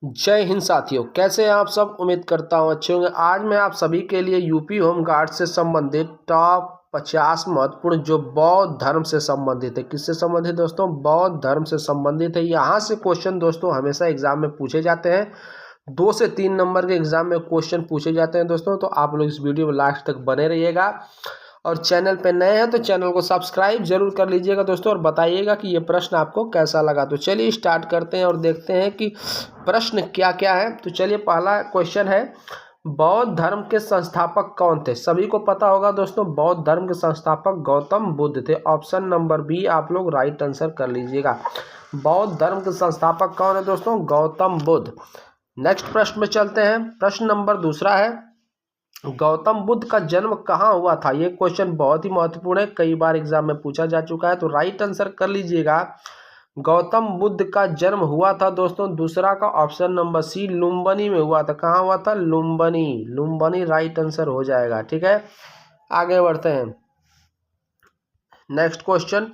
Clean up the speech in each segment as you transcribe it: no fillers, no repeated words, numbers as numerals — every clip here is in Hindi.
जय हिंद साथियों, कैसे हैं आप सब। उम्मीद करता हूँ अच्छे होंगे। आज मैं आप सभी के लिए यूपी होम गार्ड से संबंधित टॉप 50 महत्वपूर्ण जो बौद्ध धर्म से संबंधित है। किससे संबंधित दोस्तों? बौद्ध धर्म से संबंधित है। यहाँ से क्वेश्चन दोस्तों हमेशा एग्जाम में पूछे जाते हैं। 2 से 3 नंबर के एग्जाम में क्वेश्चन पूछे जाते हैं दोस्तों। तो आप लोग इस वीडियो में लास्ट तक बने रहिएगा और चैनल पे नए हैं तो चैनल को सब्सक्राइब जरूर कर लीजिएगा दोस्तों, और बताइएगा कि ये प्रश्न आपको कैसा लगा। तो चलिए स्टार्ट करते हैं और देखते हैं कि प्रश्न क्या क्या है। तो चलिए पहला क्वेश्चन है, बौद्ध धर्म के संस्थापक कौन थे? सभी को पता होगा दोस्तों, बौद्ध धर्म के संस्थापक गौतम बुद्ध थे। ऑप्शन नंबर बी आप लोग राइट आंसर कर लीजिएगा। बौद्ध धर्म के संस्थापक कौन है दोस्तों? गौतम बुद्ध। नेक्स्ट प्रश्न में चलते हैं। प्रश्न नंबर दूसरा है, गौतम बुद्ध का जन्म कहाँ हुआ था? ये क्वेश्चन बहुत ही महत्वपूर्ण है, कई बार एग्जाम में पूछा जा चुका है। तो राइट आंसर कर लीजिएगा। गौतम बुद्ध का जन्म हुआ था दोस्तों, दूसरा का ऑप्शन नंबर सी लुम्बिनी में हुआ था। कहाँ हुआ था? लुम्बिनी। लुम्बिनी राइट आंसर हो जाएगा। ठीक है, आगे बढ़ते हैं। नेक्स्ट क्वेश्चन,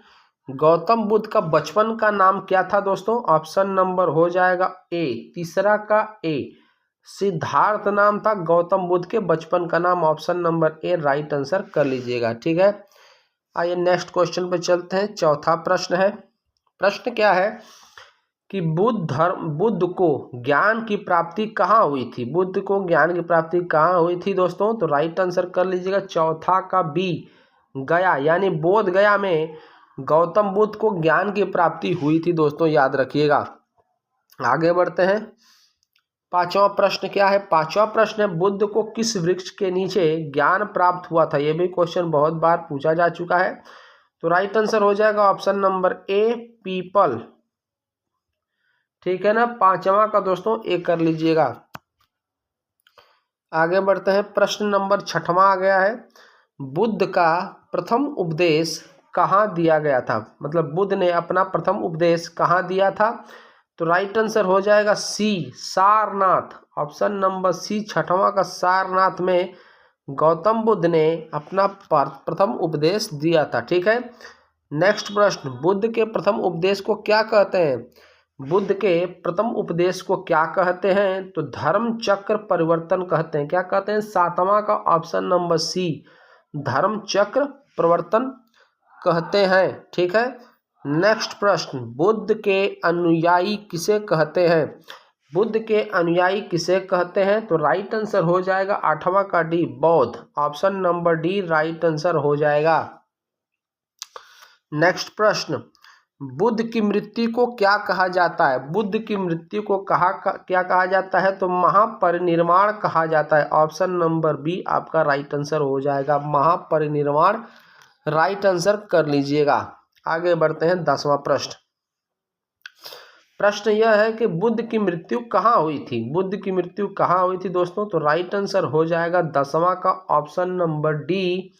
गौतम बुद्ध का बचपन का नाम क्या था दोस्तों? ऑप्शन नंबर हो जाएगा ए, तीसरा का ए, सिद्धार्थ नाम था गौतम बुद्ध के बचपन का नाम। Option number A right answer कर लीजिएगा। ठीक है, आइए नेक्स्ट क्वेश्चन पे चलते हैं। चौथा प्रश्न है, प्रश्न क्या है कि बुद्ध को ज्ञान की प्राप्ति कहाँ हुई थी? बुद्ध को ज्ञान की प्राप्ति कहाँ हुई थी दोस्तों? तो राइट आंसर कर लीजिएगा। चौथा का बी, गया, यानी बोध गया में गौतम बुद्ध को ज्ञान की प्राप्ति हुई थी दोस्तों, याद रखिएगा। आगे बढ़ते हैं। पांचवा प्रश्न क्या है? पांचवा प्रश्न है, बुद्ध को किस वृक्ष के नीचे ज्ञान प्राप्त हुआ था? यह भी क्वेश्चन बहुत बार पूछा जा चुका है। तो राइट आंसर हो जाएगा ऑप्शन नंबर ए, पीपल। ठीक है ना, पांचवा का दोस्तों ए कर लीजिएगा। आगे बढ़ते हैं। प्रश्न नंबर छठवां आ गया है, बुद्ध का प्रथम उपदेश कहाँ दिया गया था? मतलब बुद्ध ने अपना प्रथम उपदेश कहाँ दिया था? तो राइट आंसर हो जाएगा सी, सारनाथ। ऑप्शन नंबर सी छठवां का सारनाथ में गौतम बुद्ध ने अपना प्रथम उपदेश दिया था। ठीक है, नेक्स्ट प्रश्न, बुद्ध के प्रथम उपदेश को क्या कहते हैं? बुद्ध के प्रथम उपदेश को क्या कहते हैं? तो धर्म चक्र परिवर्तन कहते हैं। क्या कहते हैं? सातवां का ऑप्शन नंबर सी, धर्म चक्र परिवर्तन कहते हैं। ठीक है, नेक्स्ट प्रश्न, बुद्ध के अनुयायी किसे कहते हैं? बुद्ध के अनुयायी किसे कहते हैं? तो राइट आंसर हो जाएगा आठवां का डी, बौद्ध। Option number D right answer हो जाएगा। नेक्स्ट प्रश्न, बुद्ध की मृत्यु को क्या कहा जाता है? बुद्ध की मृत्यु को क्या कहा जाता है? तो महापरिनिर्वाण कहा जाता है। ऑप्शन नंबर बी आपका राइट आंसर हो जाएगा, महापरिनिर्वाण राइट आंसर कर लीजिएगा। आगे बढ़ते हैं। 10वां प्रश्न, प्रश्न यह है कि बुद्ध की मृत्यु कहाँ हुई थी? बुद्ध की मृत्यु कहाँ हुई थी दोस्तों? तो राइट आंसर हो जाएगा 10वां का option number D,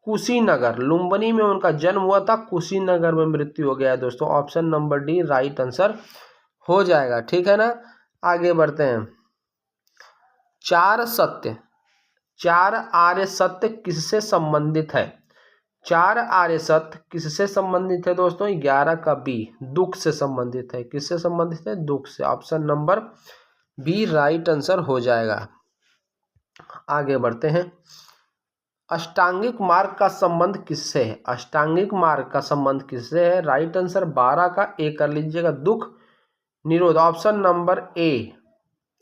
Kushinagar. Lumbini में उनका जन्म हुआ था, कुशीनगर में मृत्यु हो गया है दोस्तों। Option number D right answer हो जाएगा। ठीक है ना, आगे बढ़ते हैं। 4 सत्य, 4 आर्य सत्य किससे संबंधित है? 4 आर्य सत्य किससे संबंधित है दोस्तों? 11 का बी, दुख से संबंधित है। किससे संबंधित है? दुख से। Option number B right answer हो जाएगा। आगे बढ़ते हैं। अष्टांगिक मार्ग का संबंध किससे है? अष्टांगिक मार्ग का संबंध किससे है? राइट आंसर 12 का ए कर लीजिएगा, दुख निरोध। ऑप्शन नंबर ए।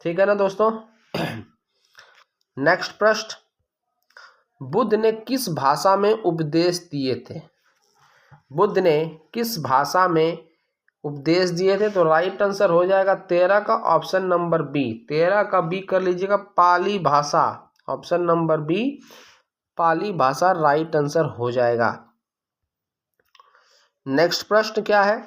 ठीक है ना दोस्तों। नेक्स्ट प्रश्न, बुद्ध ने किस भाषा में उपदेश दिए थे? बुद्ध ने किस भाषा में उपदेश दिए थे? तो राइट आंसर हो जाएगा 13 का ऑप्शन नंबर बी, 13 का बी कर लीजिएगा, पाली भाषा। ऑप्शन नंबर बी पाली भाषा राइट आंसर हो जाएगा। नेक्स्ट प्रश्न क्या है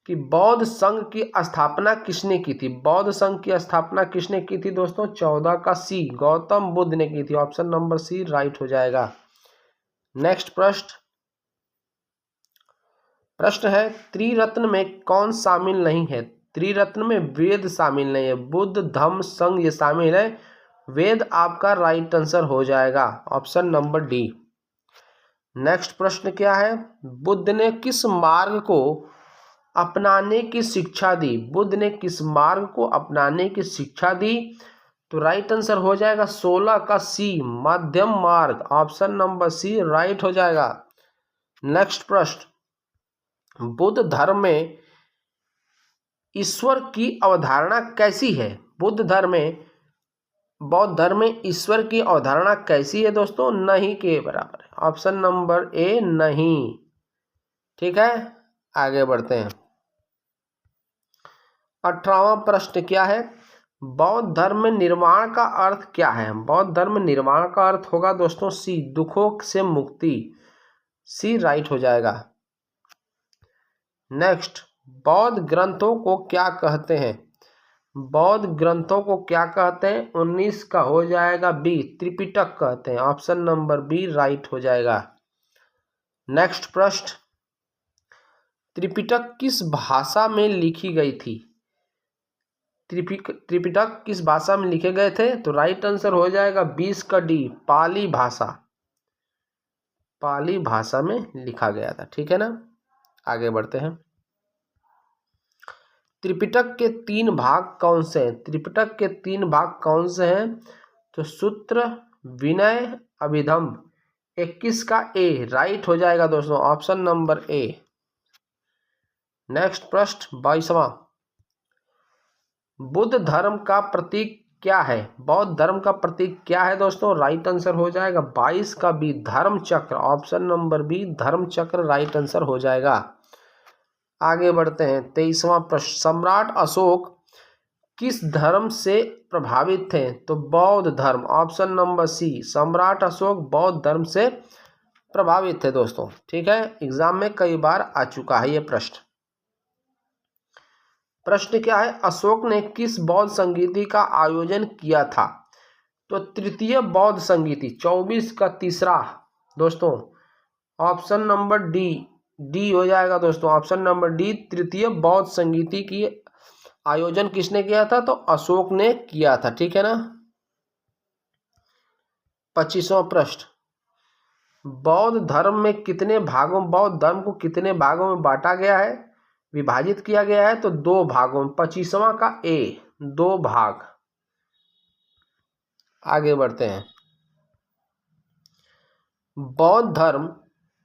कि बौद्ध संघ की स्थापना किसने की थी? बौद्ध संघ की स्थापना किसने की थी दोस्तों? 14 का सी, गौतम बुद्ध ने की थी। ऑप्शन नंबर सी राइट हो जाएगा। नेक्स्ट प्रश्न है, त्रिरत्न में कौन शामिल नहीं है? त्रिरत्न में वेद शामिल नहीं है। बुद्ध, धम्म, संघ ये शामिल है, वेद आपका राइट आंसर हो जाएगा। Option number D. नेक्स्ट प्रश्न क्या है, बुद्ध ने किस मार्ग को अपनाने की शिक्षा दी, बुद्ध ने किस मार्ग को अपनाने की शिक्षा दी? तो राइट आंसर हो जाएगा 16 का सी, मध्यम मार्ग। ऑप्शन नंबर सी राइट हो जाएगा। नेक्स्ट प्रश्न, बुद्ध धर्म में ईश्वर की अवधारणा कैसी है? बुद्ध धर्म में, बौद्ध धर्म में ईश्वर की अवधारणा कैसी है दोस्तों? नहीं के बराबर है। ऑप्शन नंबर ए नहीं। ठीक है, आगे बढ़ते हैं। 18वां प्रश्न क्या है? बौद्ध धर्म में निर्वाण का अर्थ क्या है? बौद्ध धर्म में निर्वाण का अर्थ होगा दोस्तों सी, दुखों से मुक्ति। सी राइट हो जाएगा। नेक्स्ट, बौद्ध ग्रंथों को क्या कहते हैं? बौद्ध ग्रंथों को क्या कहते हैं? 19 का हो जाएगा बी, त्रिपिटक कहते हैं। ऑप्शन नंबर बी राइट हो जाएगा। नेक्स्ट प्रश्न, त्रिपिटक किस भाषा में लिखी गई थी? त्रिपिटक किस भाषा में लिखे गए थे? तो राइट आंसर हो जाएगा 20 का डी, पाली भाषा। पाली भाषा में लिखा गया था। ठीक है ना, आगे बढ़ते हैं। त्रिपिटक के 3 भाग कौन से हैं? त्रिपिटक के 3 भाग कौन से हैं? तो सूत्र, विनय, अभिधम। 21 का ए राइट हो जाएगा दोस्तों, ऑप्शन नंबर ए। नेक्स्ट प्रश्न 22वां, बुद्ध धर्म का प्रतीक क्या है? बौद्ध धर्म का प्रतीक क्या है दोस्तों? राइट आंसर हो जाएगा 22 का बी, धर्म चक्र। ऑप्शन नंबर बी धर्म चक्र राइट आंसर हो जाएगा। आगे बढ़ते हैं। 23वां प्रश्न, सम्राट अशोक किस धर्म से प्रभावित थे? तो बौद्ध धर्म। ऑप्शन नंबर सी, सम्राट अशोक बौद्ध धर्म से प्रभावित थे दोस्तों। ठीक है, एग्जाम में कई बार आ चुका है ये प्रश्न। प्रश्न क्या है? अशोक ने किस बौद्ध संगीति का आयोजन किया था? तो तृतीय बौद्ध संगीति, 24 का तीसरा दोस्तों। ऑप्शन नंबर डी, डी हो जाएगा दोस्तों। ऑप्शन नंबर डी, तृतीय बौद्ध संगीति की आयोजन किसने किया था? तो अशोक ने किया था। ठीक है ना। 25वां प्रश्न, बौद्ध धर्म में कितने भागों, बौद्ध धर्म को कितने भागों में बांटा गया है, विभाजित किया गया है? तो 2 भागों में। 25वां का ए, 2 भाग। आगे बढ़ते हैं। बौद्ध धर्म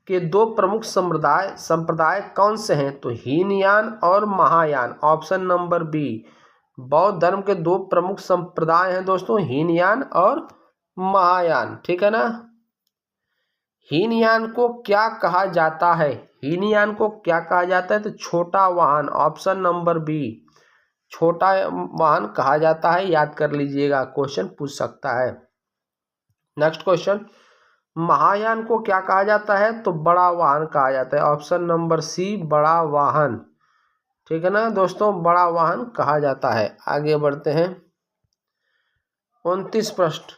के 2 प्रमुख संप्रदाय कौन से हैं? तो हीनयान और महायान। ऑप्शन नंबर बी, बौद्ध धर्म के 2 प्रमुख संप्रदाय हैं दोस्तों, हीनयान और महायान। ठीक है ना। हीनयान को क्या कहा जाता है? हीनयान को क्या कहा जाता है? तो छोटा वाहन। ऑप्शन नंबर बी, छोटा वाहन कहा जाता है। याद कर लीजिएगा, क्वेश्चन पूछ सकता है। नेक्स्ट क्वेश्चन, महायान को क्या कहा जाता है? तो बड़ा वाहन कहा जाता है। ऑप्शन नंबर सी, बड़ा वाहन। ठीक है ना दोस्तों, बड़ा वाहन कहा जाता है। आगे बढ़ते हैं। 29 प्रश्न,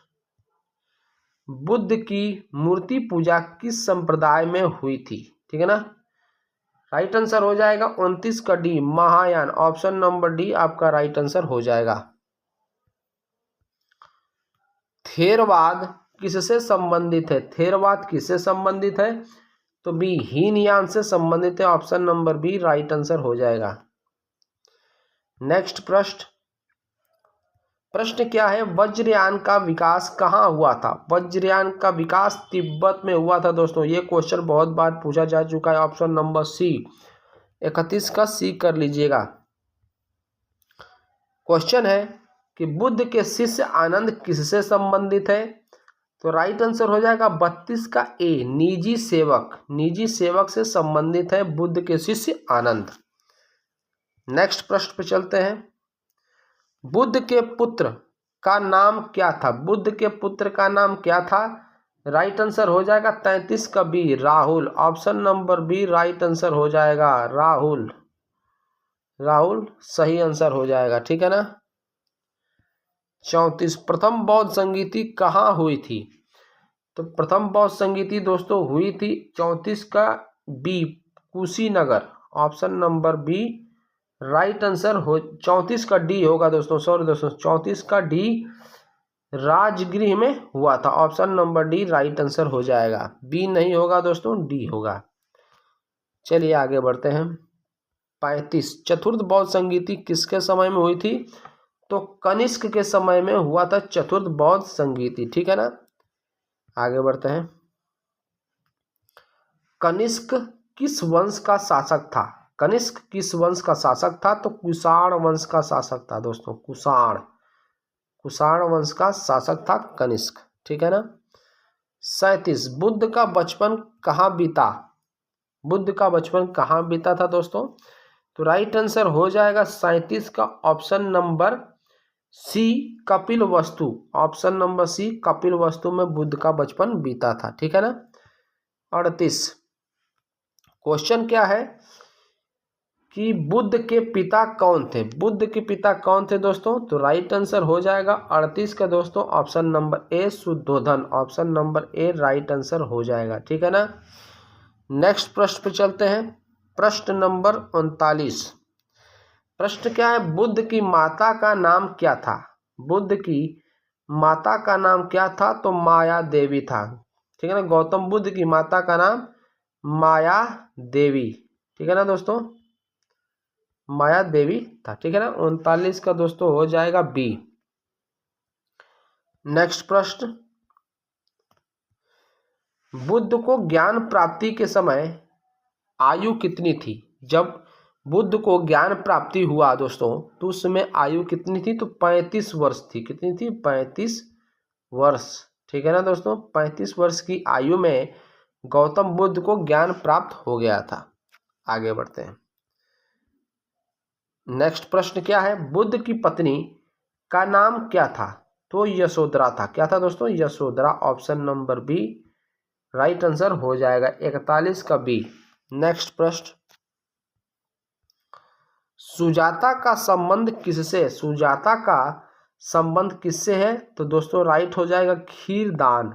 बुद्ध की मूर्ति पूजा किस संप्रदाय में हुई थी? ठीक है ना। राइट आंसर हो जाएगा 29 का D, Mahayana. Option number D आपका राइट आंसर हो जाएगा। थेरवाद किससे संबंधित है? थेरवाद किससे संबंधित है? तो बी, हीनयान से संबंधित है। Option number B right answer हो जाएगा। नेक्स्ट प्रश्न क्या है? वज्रयान का विकास कहाँ हुआ था? वज्रयान का विकास तिब्बत में हुआ था दोस्तों। ये क्वेश्चन बहुत बार पूछा जा चुका है। ऑप्शन नंबर सी, 31 का सी कर लीजिएगा। क्वेश्चन है कि बुद्ध के शिष्य आनंद किससे संबंधित है? तो राइट आंसर हो जाएगा 32 का ए, निजी सेवक। निजी सेवक से संबंधित है बुद्ध के शिष्य आनंद। नेक्स्ट प्रश्न पे चलते हैं। बुद्ध के पुत्र का नाम क्या था? बुद्ध के पुत्र का नाम क्या था? राइट आंसर हो जाएगा 33 का B, Rahul. Option number B right answer हो जाएगा, राहुल। राहुल सही आंसर हो जाएगा। ठीक है ना। 34, प्रथम बौद्ध संगीति कहाँ हुई थी? तो प्रथम बौद्ध संगीति दोस्तों हुई थी 34 का B, Kushinagar. Option number B right answer हो 34 का डी होगा दोस्तों। सॉरी दोस्तों, 34 का डी राजगृह में हुआ था। Option number D right answer हो जाएगा। बी नहीं होगा दोस्तों, डी होगा। चलिए आगे बढ़ते हैं। 35। चतुर्थ बौद्ध संगीति किसके समय में हुई थी? तो कनिष्क के समय में हुआ था चतुर्थ बौद्ध संगीति, ठीक है ना। आगे बढ़ते हैं। कनिष्क किस वंश का शासक था? कनिष्क किस वंश का शासक था? तो कुषाण वंश का शासक था दोस्तों, कुषाण वंश का शासक था कनिष्क, ठीक है ना। 37। बुद्ध का बचपन कहाँ बीता? बुद्ध का बचपन कहाँ बीता था दोस्तों? तो राइट आंसर हो जाएगा 37 का ऑप्शन नंबर सी, कपिल वस्तु। ऑप्शन नंबर सी, कपिल वस्तु में बुद्ध का बचपन बीता था, ठीक है ना। 38। क्वेश्चन क्या है कि बुद्ध के पिता कौन थे? बुद्ध के पिता कौन थे दोस्तों? तो राइट आंसर हो जाएगा 38 का दोस्तों option number A, Shuddhodana. Option number A right answer हो जाएगा, ठीक है ना। नेक्स्ट प्रश्न पे चलते हैं। प्रश्न नंबर 39। प्रश्न क्या है? बुद्ध की माता का नाम क्या था? बुद्ध की माता का नाम क्या था? तो माया देवी था, ठीक है ना। गौतम बुद्ध की माता का नाम माया देवी, ठीक है ना दोस्तों, माया देवी था, ठीक है ना। 39 का दोस्तों हो जाएगा बी। नेक्स्ट प्रश्न, बुद्ध को ज्ञान प्राप्ति के समय आयु कितनी थी? जब बुद्ध को ज्ञान प्राप्ति हुआ दोस्तों तो उस समय आयु कितनी थी? तो 35 वर्ष थी। कितनी थी? 35 वर्ष, ठीक है ना दोस्तों। 35 वर्ष की आयु में गौतम बुद्ध को ज्ञान प्राप्त हो गया था। आगे बढ़ते हैं। नेक्स्ट प्रश्न क्या है? बुद्ध की पत्नी का नाम क्या था? तो यशोधरा था। क्या था दोस्तों? Yashodhara. Option number B right answer हो जाएगा 41 का बी। नेक्स्ट प्रश्न, सुजाता का संबंध किससे? सुजाता का संबंध किससे है? तो दोस्तों राइट हो जाएगा खीरदान।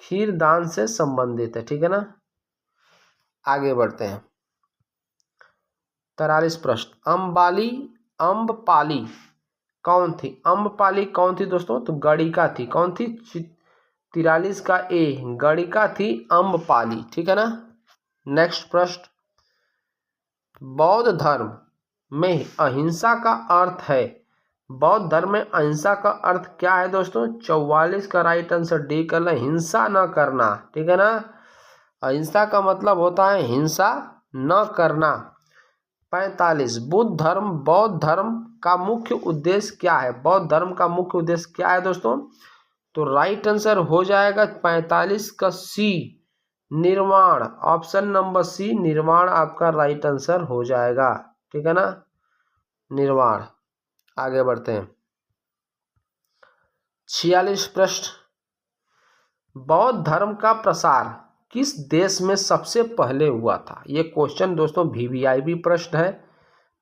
खीरदान से संबंधित है, ठीक है ना। आगे बढ़ते हैं। 43 प्रश्न, अम्बपाली कौन थी? अम्बपाली कौन थी दोस्तों? तो गणिका थी। कौन थी? 43 का ए, गणिका थी अम्बपाली, ठीक है ना। नेक्स्ट प्रश्न, बौद्ध धर्म में अहिंसा का अर्थ है? बौद्ध धर्म में अहिंसा का अर्थ क्या है दोस्तों? 44 का राइट आंसर डी कर लें, हिंसा न करना, ठीक है ना। अहिंसा का मतलब होता है हिंसा न करना। 45, बौद्ध धर्म का मुख्य उद्देश्य क्या है? बौद्ध धर्म का मुख्य उद्देश्य क्या है दोस्तों? तो राइट आंसर हो जाएगा 45 का सी, निर्वाण। ऑप्शन नंबर सी निर्वाण आपका राइट आंसर हो जाएगा, ठीक है ना, निर्वाण। आगे बढ़ते हैं। 46 प्रश्न, बौद्ध धर्म का प्रसार किस देश में सबसे पहले हुआ था? ये क्वेश्चन दोस्तों वीवीआईपी प्रश्न है,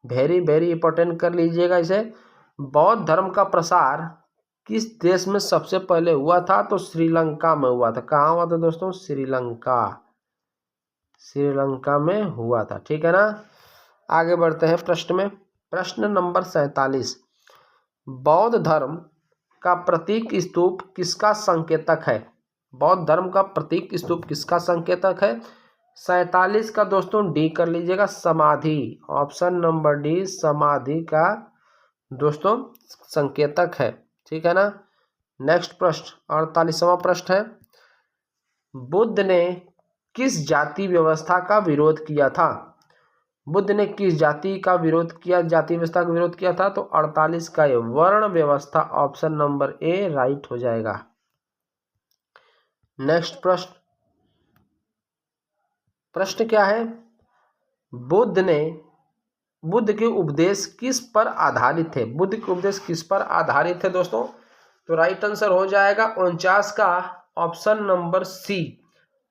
वेरी वेरी इंपॉर्टेंट कर लीजिएगा इसे। बौद्ध धर्म का प्रसार किस देश में सबसे पहले हुआ था? तो श्रीलंका में हुआ था। कहाँ हुआ था दोस्तों? श्रीलंका में हुआ था, ठीक है ना। आगे बढ़ते हैं प्रश्न में। प्रश्न नंबर 47, बौद्ध धर्म का प्रतीक स्तूप किसका संकेतक है? बौद्ध धर्म का प्रतीक स्तूप किसका संकेतक है? 47 का दोस्तों डी कर लीजिएगा, समाधि। ऑप्शन नंबर डी समाधि का दोस्तों संकेतक है, ठीक है ना। नेक्स्ट प्रश्न 48वां प्रश्न है, बुद्ध ने किस जाति व्यवस्था का विरोध किया था? बुद्ध ने किस जाति का विरोध किया, जाति व्यवस्था का विरोध किया था? तो 48 का ये वर्ण व्यवस्था। ऑप्शन नंबर ए राइट हो जाएगा। नेक्स्ट प्रश्न क्या है? बुद्ध के उपदेश किस पर आधारित थे? बुद्ध के उपदेश किस पर आधारित है दोस्तों? तो राइट आंसर हो जाएगा 49 का ऑप्शन नंबर सी,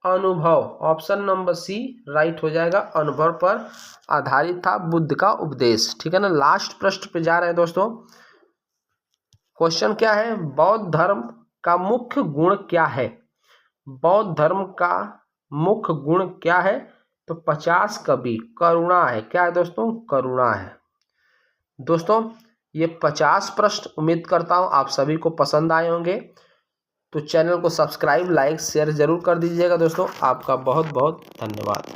अनुभव। ऑप्शन नंबर सी राइट हो जाएगा, अनुभव पर आधारित था बुद्ध का उपदेश, ठीक है ना। लास्ट प्रश्न पे जा रहे हैं दोस्तों। क्वेश्चन क्या है? बौद्ध धर्म का मुख्य गुण क्या है? बौद्ध धर्म का मुख्य गुण क्या है? तो 50 कभी करुणा है। क्या है दोस्तों? करुणा है। दोस्तों ये 50 प्रश्न उम्मीद करता हूं आप सभी को पसंद आए होंगे, तो चैनल को सब्सक्राइब, लाइक, शेयर जरूर कर दीजिएगा दोस्तों। आपका बहुत बहुत धन्यवाद।